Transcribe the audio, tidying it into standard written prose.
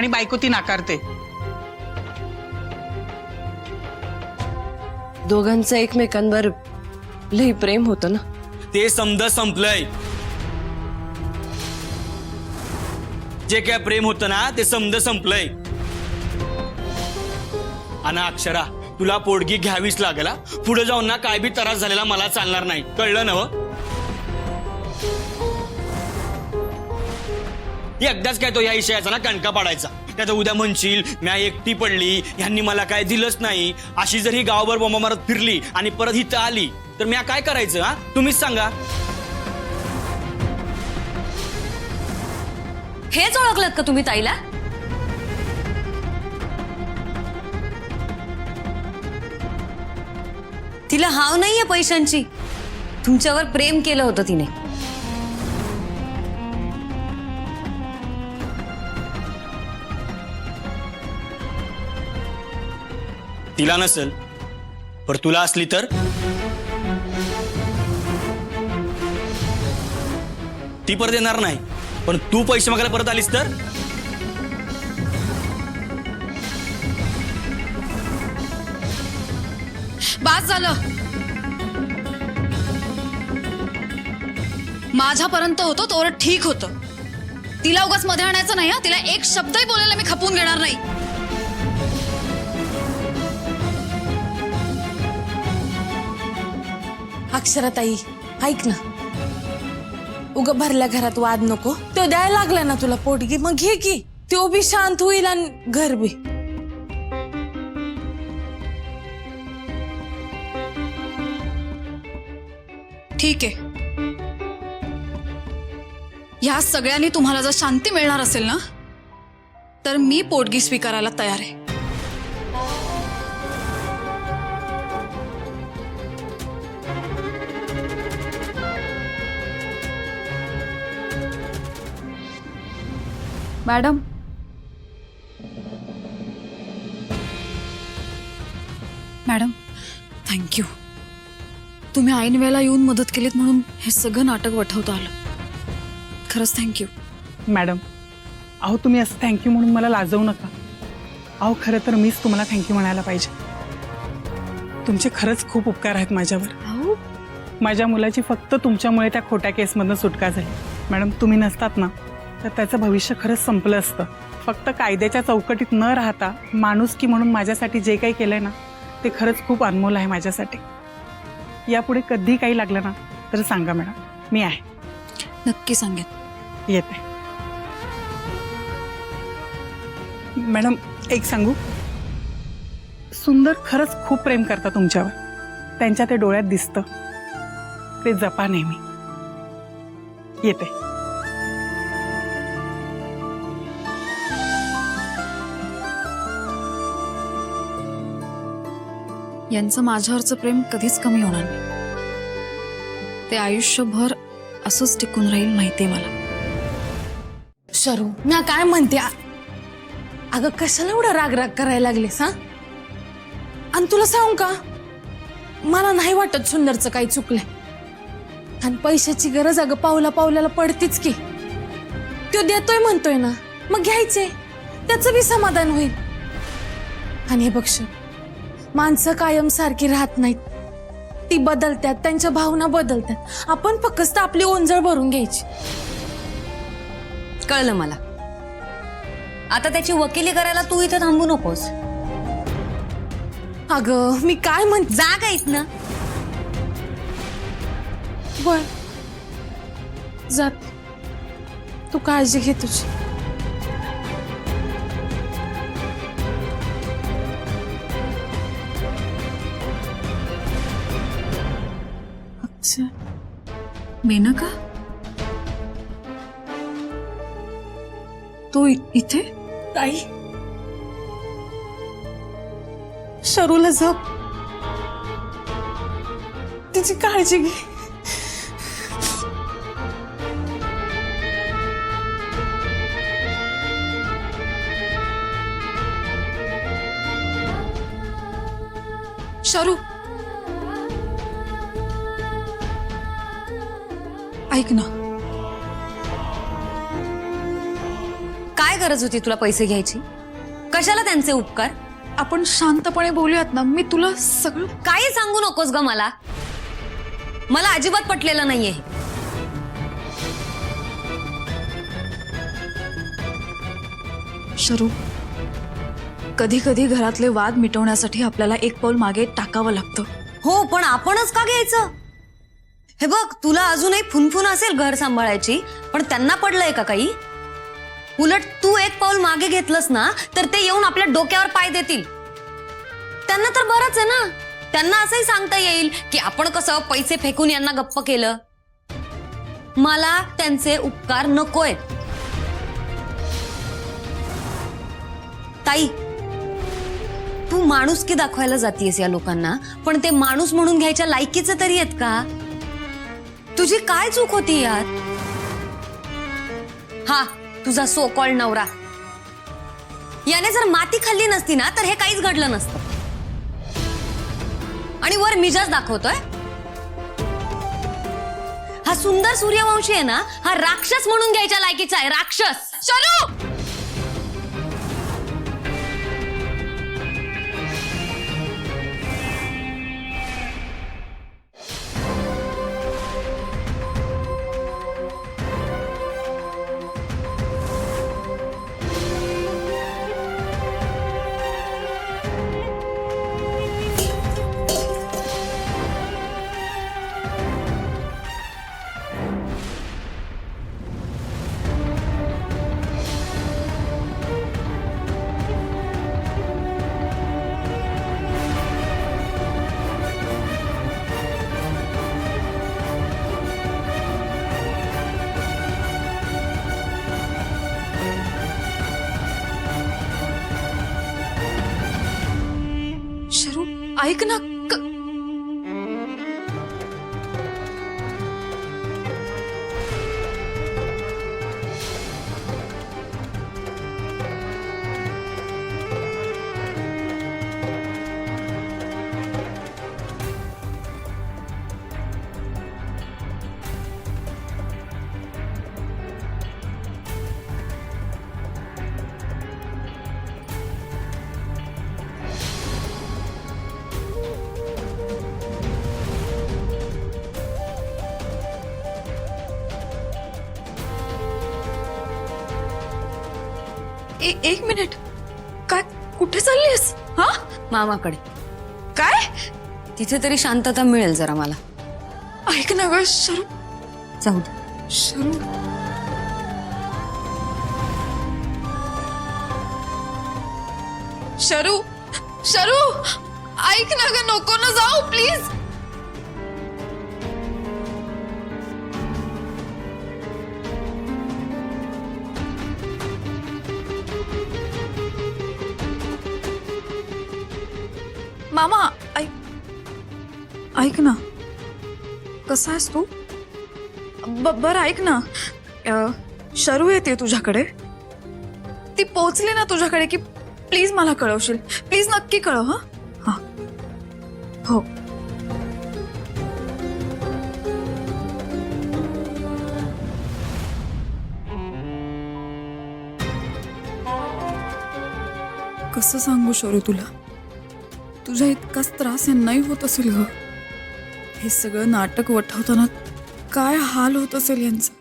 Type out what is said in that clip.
आणि बायको ती नाकारते। दोघांचं एकमेकांवर लई प्रेम होतं ना। ते समज संपलंय। जे काय प्रेम होतं ना ते समज संपलंय। आणि अक्षरा तुला पोडगी घ्यावीच लागेल। पुढे जाऊन ना काय बी त्रास झालेला मला चालणार नाही, कळलं ना? एकदाच काय तो या विषयाचा ना कणका पाडायचा। त्याचा उद्या म्हणशील मी एकटी पडली, यांनी मला काय दिलंच नाही, अशी जर ही गावभर बोंबा मारत फिरली आणि परत इथं आली तर मी काय करायचं? हा तुम्हीच सांगा। हेच ओळखलत का तुम्ही ताईला? तिला हाव नाहीये पैशांची, तुमच्यावर प्रेम केलं होतं तिने। तिला नसेल पर तुला असली तर? ती परत येणार नाही, पण तू पैसे मागायला परत आलीस तर? बास झालं। माझ्यापर्यंत होतो तोवर ठीक होतं। तिला उगाच मध्ये आणायचं नाही। तिला एक शब्दही बोलायला मी खपवून घेणार नाही। अक्षराताई ऐक ना, उग भरल्या घरात वाद नको। तो द्यायला लागला ना तुला पोटगी, मग घे की, तो बी शांत होईल आणि घर बी। ठीक आहे, या सगळ्यांनी तुम्हाला जर शांती मिळणार असेल ना तर मी पोटगी स्वीकारायला तयार आहे। Madam, madam thank you. तुम्ही ऐन वेळेला येऊन मदत केलीत म्हणून हे सगळं नाटक वठवता आलं। खरंच थँक्यू। मॅडम अहो तुम्ही असं थँक्यू म्हणून मला लाजवू नका। अहो खरं तर मीच तुम्हाला थँक्यू म्हणायला पाहिजे। तुमचे खरंच खूप उपकार आहेत माझ्यावर। अहो माझ्या मुलाची फक्त तुमच्यामुळे त्या खोट्या केसमधनं सुटका झाली। मॅडम तुम्ही नसतात ना तर त्याचं भविष्य खरंच संपलं असतं। फक्त कायद्याच्या चौकटीत न राहता माणुसकी म्हणून माझ्यासाठी जे काही केलंय ना ते खरंच खूप अनमोल आहे माझ्यासाठी। यापुढे कधी काही लागलं ना तर सांगा मॅडम, मी आहे। नक्की सांगेन। येते मॅडम। एक सांगू, सुंदर खरंच खूप प्रेम करता तुमच्यावर, त्यांच्या ते डोळ्यात दिसतं। ते जपा नेहमी। येते। यांचं माझ्यावरचं प्रेम कधीच कमी होणार नाही। ते आयुष्यभर असंच टिकून राहील माहितीये मला। शरू मी काय म्हणते, अगं कशाला एवढा राग राग करायला लागलेस? हा, आणि तुला सांगू का, मला नाही वाटत सुंदरचं काही चुकलंय। आणि पैशाची गरज अगं पावला पावल्याला पडतीच की। तो देतोय म्हणतोय ना, मग घ्यायचे, त्याचं बी समाधान होईल। आणि हे बघ, माणसं कायम सारखी राहत नाहीत, ती बदलतात, त्यांच्या भावना बदलतात। आपण फक्त आपली ओंजळ भरून घ्यायची। कळलं मला। आता त्याची वकिली करायला तू इथं थांबू नकोस। अगं मी काय म्हणते, जा का इथनं। बर जात, तू काळजी घे तुझी। अच्छा मेनका, तो इथे? ताई शरूला जप, तिची काळजी घे। शरू ऐक ना। काय गरज होती तुला पैसे घ्यायची? कशाला त्यांचे उपकार? आपण शांतपणे बोलूयात ना, मी तुला सगळं. काही सांगू नकोस ग मला. मला अजिबात पटलेलं नाहीये हे. शरू, कधी कधी घरातले वाद मिटवण्यासाठी आपल्याला एक पाऊल मागे टाकावं लागतं. हो, पण आपणच का घ्यायचं? हे बघ, तुला अजूनही फुनफुन असेल घर सांभाळायची, पण त्यांना पडलंय का काही? उलट तू एक पाऊल मागे घेतलंस ना, तर ते येऊन आपल्या डोक्यावर पाय देतील. त्यांना तर बरंच आहे ना. त्यांना असंही सांगता येईल की आपण कसं पैसे फेकून यांना गप्प केलं. मला त्यांचे उपकार नकोय. ताई, तू माणुसकी दाखवायला जातीयस या लोकांना, पण ते माणूस म्हणून घ्यायच्या लायकीचे तरी आहेत का? तुझी काय चूक होती यात? हा, तुझा सो कॉल्ड नवरा, याने जर माती खाल्ली नसती ना, तर हे काहीच घडलं नसतं. आणि वर मिजाज दाखवतोय. हा सुंदर सूर्यवंशी आहे ना, हा राक्षस म्हणून घ्यायच्या लायकीचा आहे. राक्षस. शरू, शरू, ऐक ना. एक मिनिट. काय, कुठे चाललीस? हा, मामाकडे. काय? तिथे तरी शांतता मिळेल जरा मला. ऐक ना ग शरू. जाऊ दे. शरू, शरू, शरू, ऐक ना ग, नको ना जाऊ प्लीज. मामा, ऐक ना. कसा आहेस तू? बरं ऐक ना, शरू येते तुझ्याकडे. ती पोचली ना तुझ्याकडे की प्लीज मला कळवशील. प्लीज नक्की कळव. हा, हो. कसं सांगू शरू तुला, तुझ्या इतकाच त्रास यांनाही होत असेल ग. हे सगळं नाटक वठवताना काय हाल होत असेल यांचं.